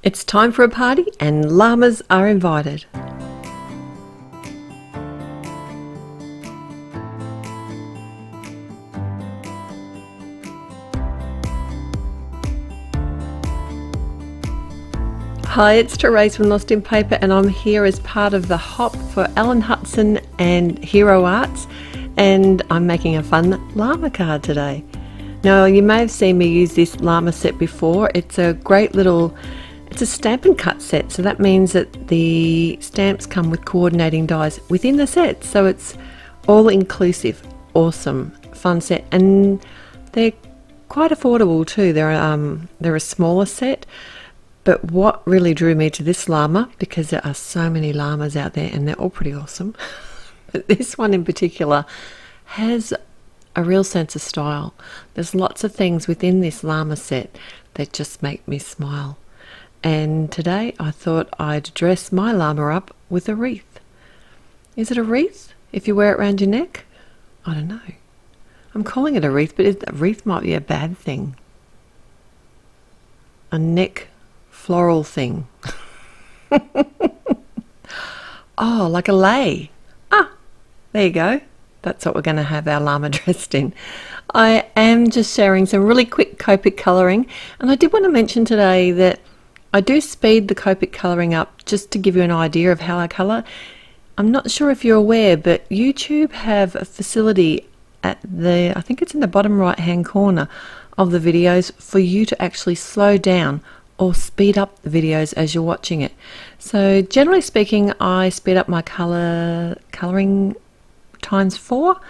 It's time for a party and llamas are invited. Hi, it's Therese from Lostinpaper and I'm here as part of the hop for Ellen Hutson and Hero Arts, and I'm making a fun llama card today. Now, you may have seen me use this llama set before. It's a great little, it's a stamp and cut set, so that means that the stamps come with coordinating dies within the set, so it's all inclusive, awesome, fun set, and they're quite affordable too. They're a smaller set. But what really drew me to this llama, because there are so many llamas out there and they're all pretty awesome, but this one in particular has a real sense of style. There's lots of things within this llama set that just make me smile. And today I thought I'd dress my llama up with a wreath. Is it a wreath if you wear it around your neck? I don't know. I'm calling it a wreath, but a wreath might be a bad thing. A neck floral thing. Oh, like a lei. Ah, there you go. That's what we're going to have our llama dressed in. I am just sharing some really quick Copic colouring, and I did want to mention today that I do speed the Copic colouring up just to give you an idea of how I colour. I'm not sure if you're aware, but YouTube have a facility at I think it's in the bottom right hand corner of the videos for you to actually slow down or speed up the videos as you're watching it. So generally speaking, I speed up my colouring ×4,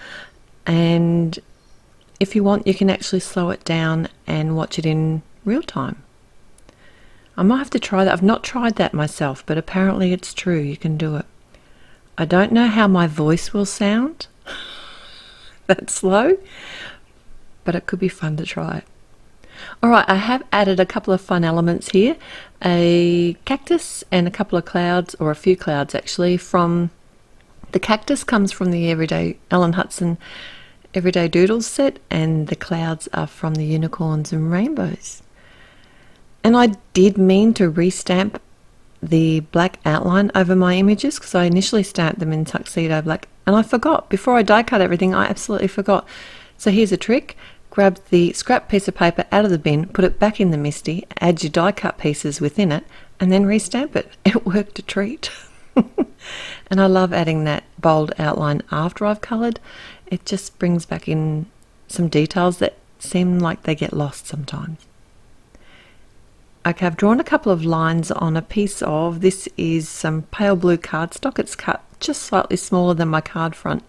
and if you want, you can actually slow it down and watch it in real time. I might have to try that. I've not tried that myself, but apparently it's true, you can do it. I don't know how my voice will sound that slow, but it could be fun to try. Alright, I have added a couple of fun elements here. A cactus and a couple of clouds, or a few clouds actually. From the cactus comes from the Ellen Hutson Everyday Doodles set, and the clouds are from the unicorns and rainbows. And I did mean to restamp the black outline over my images, because I initially stamped them in tuxedo black, and I forgot. Before I die cut everything, I absolutely forgot. So here's a trick. Grab the scrap piece of paper out of the bin, put it back in the MISTI, add your die cut pieces within it, and then restamp it. It worked a treat. And I love adding that bold outline after I've coloured. It just brings back in some details that seem like they get lost sometimes. Okay, I've drawn a couple of lines on a piece of, this is some pale blue cardstock. It's cut just slightly smaller than my card front.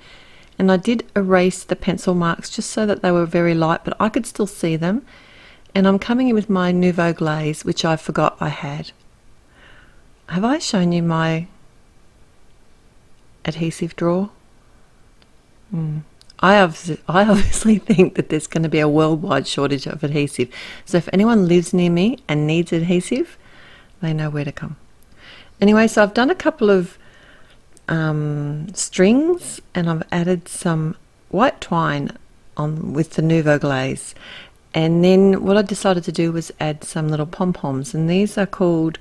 And I did erase the pencil marks just so that they were very light, but I could still see them. And I'm coming in with my Nouveau Glaze, which I forgot I had. Have I shown you my adhesive drawer? I obviously think that there's going to be a worldwide shortage of adhesive. So if anyone lives near me and needs adhesive, they know where to come. Anyway, so I've done a couple of strings, and I've added some white twine on with the Nouveau Glaze, and then what I decided to do was add some little pom poms, and these are called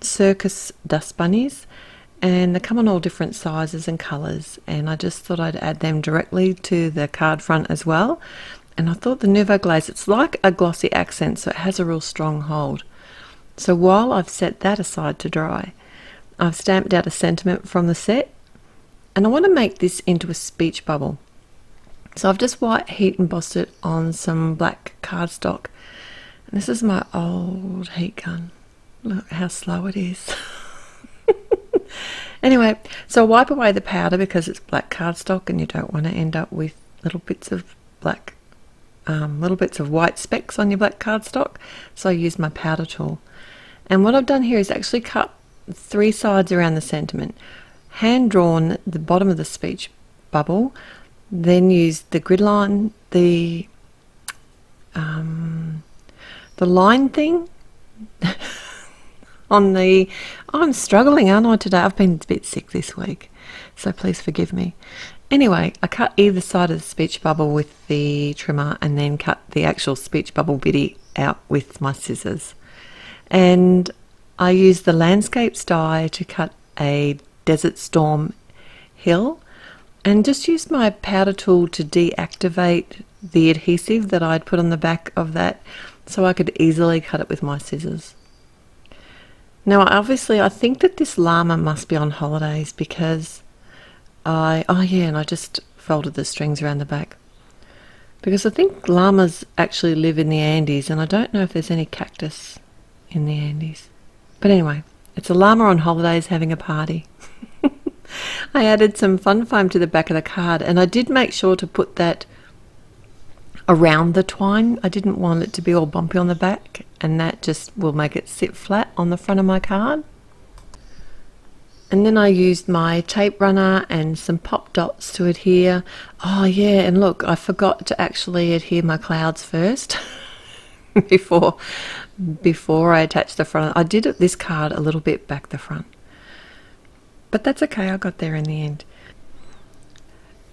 circus dust bunnies, and they come in all different sizes and colours, and I just thought I'd add them directly to the card front as well. And I thought the Nouveau Glaze, it's like a glossy accent, so it has a real strong hold. So while I've set that aside to dry, I've stamped out a sentiment from the set, and I want to make this into a speech bubble. So I've just white heat embossed it on some black cardstock. And this is my old heat gun. Look how slow it is. Anyway, so I wipe away the powder because it's black cardstock and you don't want to end up with little bits of black, little bits of white specks on your black cardstock. So I used my powder tool. And what I've done here is actually cut 3 sides around the sentiment, hand drawn the bottom of the speech bubble, then used the grid line, the line thing on the, I'm struggling, aren't I, today? I've been a bit sick this week, so please forgive me. Anyway, I cut either side of the speech bubble with the trimmer and then cut the actual speech bubble bitty out with my scissors. And I used the landscapes die to cut a Desert Storm hill, and just used my powder tool to deactivate the adhesive that I'd put on the back of that so I could easily cut it with my scissors. Now obviously I think that this llama must be on holidays because and I just folded the strings around the back, because I think llamas actually live in the Andes, and I don't know if there's any cactus in the Andes. But anyway, it's a llama on holidays having a party. I added some fun foam to the back of the card, and I did make sure to put that around the twine. I didn't want it to be all bumpy on the back, and that just will make it sit flat on the front of my card. And then I used my tape runner and some pop dots to adhere. Oh yeah, and look, I forgot to actually adhere my clouds first before I attached the front. I did this card a little bit back the front, but that's okay, I got there in the end.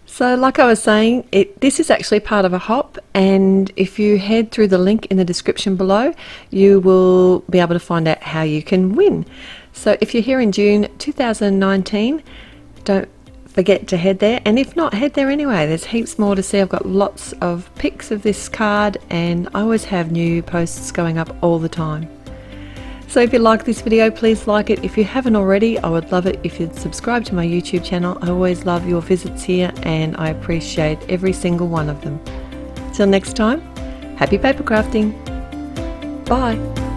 So like I was saying, this is actually part of a hop, and if you head through the link in the description below, you will be able to find out how you can win. So if you're here in June 2019, don't forget to head there, and if not, head there anyway. There's heaps more to see. I've got lots of pics of this card, and I always have new posts going up all the time. So if you like this video, please like it. If you haven't already, I would love it if you'd subscribe to my YouTube channel. I always love your visits here, and I appreciate every single one of them. Till next time, happy paper crafting. Bye.